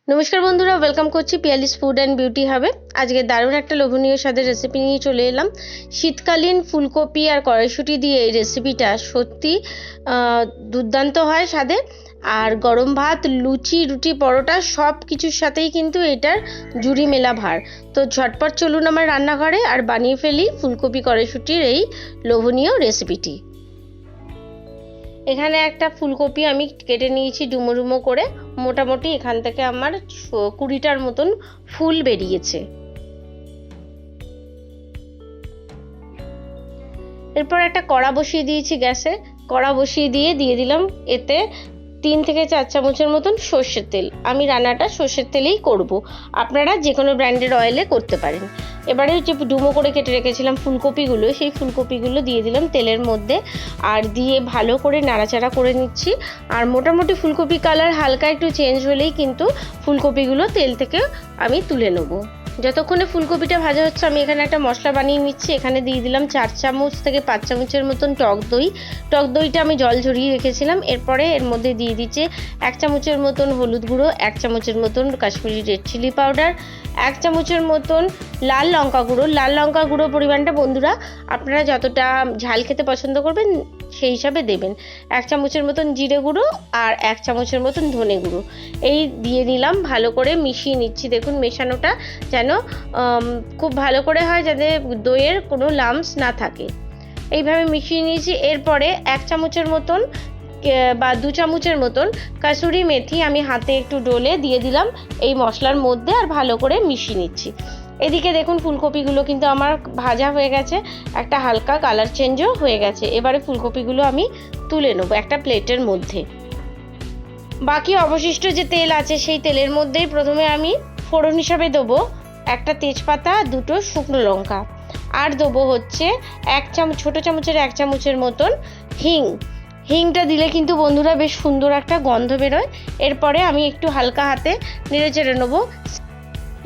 নমস্কার বন্ধুরা, ওয়েলকাম করছি পিয়ালিস ফুড অ্যান্ড বিউটি হাবে। আজকে দারুণ একটা লোভনীয় স্বাদের রেসিপি নিয়ে চলে এলাম। শীতকালীন ফুলকপি আর কড়াইশুঁটি দিয়ে এই রেসিপিটা সত্যি দুর্দান্ত হয় স্বাদে। আর গরম ভাত, লুচি, রুটি, পরোটা সব কিছুর সাথেই কিন্তু এটার জুড়ি মেলা ভার। তো ঝটপট চলুন আমার রান্নাঘরে আর বানিয়ে ফেলি ফুলকপি কড়াইশুঁটির এই লোভনীয় রেসিপিটি। এখানে একটা ফুলকপি আমি কেটে নিয়েছি ডুমো ডুমো করে। মোটামুটি এখান থেকে আমার 20টার মতন ফুল বেরিয়েছে। এরপর একটা কড়া বসিয়ে দিয়েছি গ্যাসে। কড়া বসিয়ে দিয়ে দিলাম এতে 3 থেকে 4 চামচের মতন সর্ষের তেল। আমি রান্নাটা সর্ষের তেলেই করব, আপনারা যে কোনো ব্র্যান্ডের অয়েলে করতে পারেন। এবারে যে ডুমো করে কেটে রেখেছিলাম ফুলকপিগুলো, সেই ফুলকপিগুলো দিয়ে দিলাম তেলের মধ্যে আর দিয়ে ভালো করে নাড়াচাড়া করে নিচ্ছি। আর মোটামুটি ফুলকপি কালার হালকা একটু চেঞ্জ হলেই কিন্তু ফুলকপিগুলো তেল থেকে আমি তুলে নেবো। যতক্ষণে ফুলকপিটা ভাজা হচ্ছে আমি এখানে একটা মশলা বানিয়ে নিচ্ছি। এখানে দিয়ে দিলাম 4 চামচ থেকে 5 চামচের মতন টক দই। টক দইটা আমি জল ঝরিয়ে রেখেছিলাম। এরপরে এর মধ্যে দিয়ে দিচ্ছি 1 চামচের মতন হলুদ গুঁড়ো, 1 চামচের মতন কাশ্মীরি রেড চিলি পাউডার, 1 চামচের মতন লাল লঙ্কা গুঁড়ো। লাল লঙ্কা গুঁড়ো পরিমাণটা বন্ধুরা আপনারা যতটা ঝাল খেতে পছন্দ করবেন সেই হিসাবে দেবেন। 1 চামচের মতন জিরে গুঁড়ো আর 1 চামচের মতন ধনে গুঁড়ো এই দিয়ে নিলাম। ভালো করে মিশিয়ে নিচ্ছি। দেখুন মেশানোটা যেন খুব ভালো করে হয়, যাতে দইয়ের কোনো লাম্পস না থাকে। এইভাবে মিশিয়ে নিয়েছি। এরপরে 1 চামচের মতন বা 2 চামচের মতন কাসুরি মেথি আমি হাতে একটু ডলে দিয়ে দিলাম এই মশলার মধ্যে আর ভালো করে মিশিয়ে নিচ্ছি। এদিকে দেখুন ফুলকপিগুলো কিন্তু আমার ভাজা হয়ে গেছে, একটা হালকা কালার চেঞ্জও হয়ে গেছে। এবারে ফুলকপিগুলো আমি তুলে নেবো একটা প্লেটের মধ্যে। বাকি অবশিষ্ট যে তেল আছে সেই তেলের মধ্যেই প্রথমে আমি ফোড়ন হিসাবে দেবো একটা তেজপাতা, 2টো শুকনো লঙ্কা, আর দেবো হচ্ছে 1 চামচ ছোটো চামচের 1 চামচের মতন হিং। হিংটা দিলে কিন্তু বন্ধুরা বেশ সুন্দর একটা গন্ধ বেরোয়। এরপরে আমি একটু হালকা হাতে নেড়ে চেড়ে নেবো।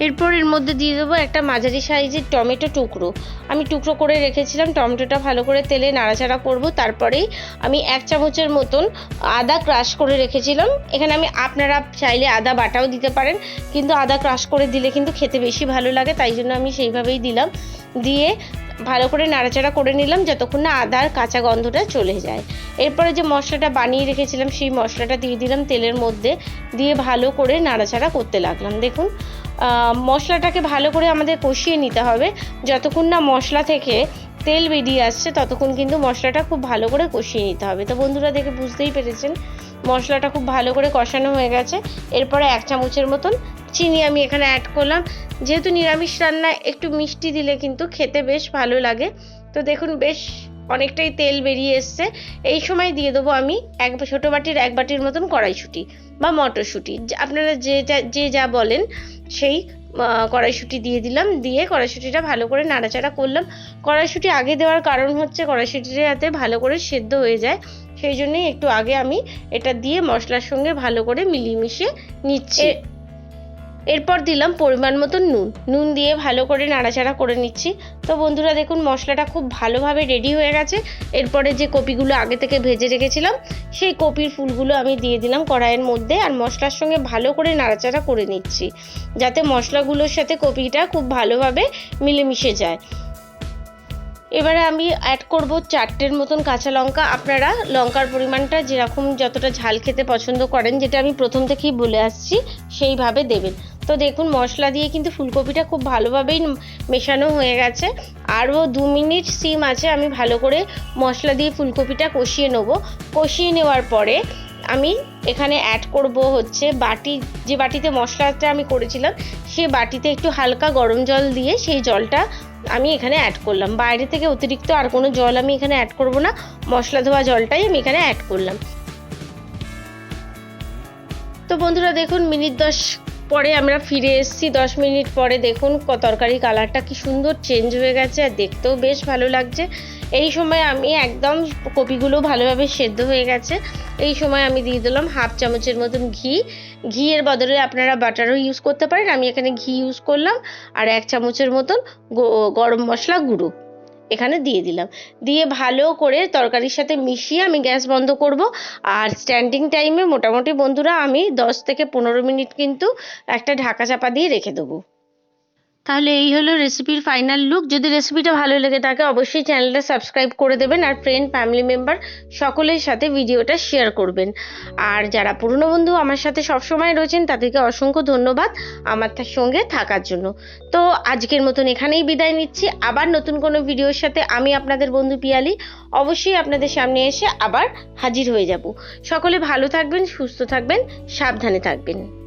এরপর এর মধ্যে দিয়ে দেবো একটা মাঝারি সাইজের টমেটো টুকরো। আমি টুকরো করে রেখেছিলাম। টমেটোটা ভালো করে তেলে নাড়াচাড়া করব। তারপরেই আমি 1 চামচের মতন আদা ক্রাশ করে রেখেছিলাম। এখানে আপনারা চাইলে আদা বাটাও দিতে পারেন, কিন্তু আদা ক্রাশ করে দিলে কিন্তু খেতে বেশি ভালো লাগে, তাই জন্য আমি সেইভাবেই দিলাম। দিয়ে ভালো করে নাড়াচাড়া করে নিলাম যতক্ষণ না আদার কাঁচা গন্ধটা চলে যায়। এরপরে যে মশলাটা বানিয়ে রেখেছিলাম সেই মশলাটা দিয়ে দিলাম তেলের মধ্যে, দিয়ে ভালো করে নাড়াচাড়া করতে লাগলাম। দেখুন মশলাটাকে ভালো করে আমাদের কষিয়ে নিতে হবে। যতক্ষণ না মশলা থেকে তেল বেরিয়ে আসছে ততক্ষণ কিন্তু মশলাটা খুব ভালো করে কষিয়ে নিতে হবে। তো বন্ধুরা দেখে বুঝতেই পেরেছেন মশলাটা খুব ভালো করে কষানো হয়ে গেছে। এরপরে 1 চামচের মতন চিনি আমি এখানে অ্যাড করলাম। যেহেতু নিরামিষ রান্না একটু মিষ্টি দিলে কিন্তু খেতে বেশ ভালো লাগে। তো দেখুন বেশ অনেকটাই তেল বেরিয়ে এসছে। এই সময় দিয়ে দেবো আমি ছোটো বাটির 1 বাটির মতন কড়াইশুঁটি বা মটরশুঁটি, আপনারা যে যা বলেন সেই কড়াইশুঁটি দিয়ে দিলাম। দিয়ে কড়াইশুঁটিটা ভালো করে নাড়াচাড়া করলাম। কড়াইশুঁটি আগে দেওয়ার কারণ হচ্ছে কড়াইশুঁটিটা যাতে ভালো করে সেদ্ধ হয়ে যায়, সেই জন্যই একটু আগে আমি এটা দিয়ে মশলার সঙ্গে ভালো করে মিলিয়ে মিশিয়ে নিচ্ছি। এরপর দিলাম পরিমাণ মতো নুন দিয়ে ভালো করে নাড়াচাড়া করে নিচ্ছি। তো বন্ধুরা দেখুন মশলাটা খুব ভালোভাবে রেডি হয়ে গেছে। এরপরে যে কপিগুলো আগে থেকে ভেজে রেখেছিলাম সেই কপির ফুলগুলো আমি দিয়ে দিলাম কড়াইয়ের মধ্যে আর মশলার সঙ্গে ভালো করে নাড়াচাড়া করে নিচ্ছি, যাতে মশলাগুলোর সাথে কপিটা খুব ভালোভাবে মিলেমিশে যায়। এবারে আমি অ্যাড করব 4টের মতন কাঁচা লঙ্কা। আপনারা লঙ্কার পরিমাণটা যেরকম যতটা ঝাল খেতে পছন্দ করেন, যেটা আমি প্রথম থেকেই বলে আসছি, সেইভাবে দেবেন। তো দেখুন মশলা দিয়ে কিন্তু ফুলকপিটা খুব ভালোভাবেই মেশানো হয়ে গেছে। আরও 2 মিনিট সিম আছে আমি ভালো করে মশলা দিয়ে ফুলকপিটা কষিয়ে নেব। কষিয়ে নেওয়ার পরে আমি এখানে অ্যাড করব হচ্ছে যে বাটিতে মশলাটা আমি করেছিলাম সেই বাটিতে একটু হালকা গরম জল দিয়ে সেই জলটা আমি এখানে অ্যাড করলাম। বাইরে থেকে অতিরিক্ত আর কোনো জল আমি এখানে অ্যাড করব না, মশলা ধোয়া জলটাই আমি এখানে অ্যাড করলাম। তো বন্ধুরা দেখুন মিনিট 10 পরে আমরা ফিরে এসেছি। 10 মিনিট পরে দেখুন তরকারির কালারটা কি সুন্দর চেঞ্জ হয়ে গেছে আর দেখতেও বেশ ভালো লাগছে। এই সময় আমি একদম কপিগুলো ভালোভাবে সেদ্ধ হয়ে গেছে। এই সময় আমি দিয়ে দিলাম 1/2 চামচের মতন ঘি এর বদলে আপনারা বাটারও ইউজ করতে পারেন। আমি এখানে ঘি ইউজ করলাম আর 1 চামচের মতন গরম মশলা গুঁড়ো। এখানে দিয়ে দিলাম। দিয়ে ভালো করে তরকারির সাথে মিশিয়ে আমি গ্যাস বন্ধ করব। আর স্ট্যান্ডিং টাইমে মোটামুটি বন্ধুরা আমি 10 থেকে 15 মিনিট কিন্তু একটা ঢাকা চাপা দিয়ে রেখে দেবো। তাহলে এই হলো রেসিপির ফাইনাল লুক। যদি রেসিপিটা ভালো লেগে থাকে অবশ্যই চ্যানেলটা সাবস্ক্রাইব করে দেবেন, আর ফ্রেন্ড ফ্যামিলি মেম্বার সকলের সাথে ভিডিওটা শেয়ার করবেন। আর যারা পুরনো বন্ধু আমার সাথে সবসময় রয়েছেন তাদেরকে অসংখ্য ধন্যবাদ আমার সঙ্গে থাকার জন্য। তো আজকের মতন এখানেই বিদায় নিচ্ছি। আবার নতুন কোনো ভিডিওর সাথে আমি আপনাদের বন্ধু পিয়ালি অবশ্যই আপনাদের সামনে এসে আবার হাজির হয়ে যাব। সকলে ভালো থাকবেন, সুস্থ থাকবেন, সাবধানে থাকবেন।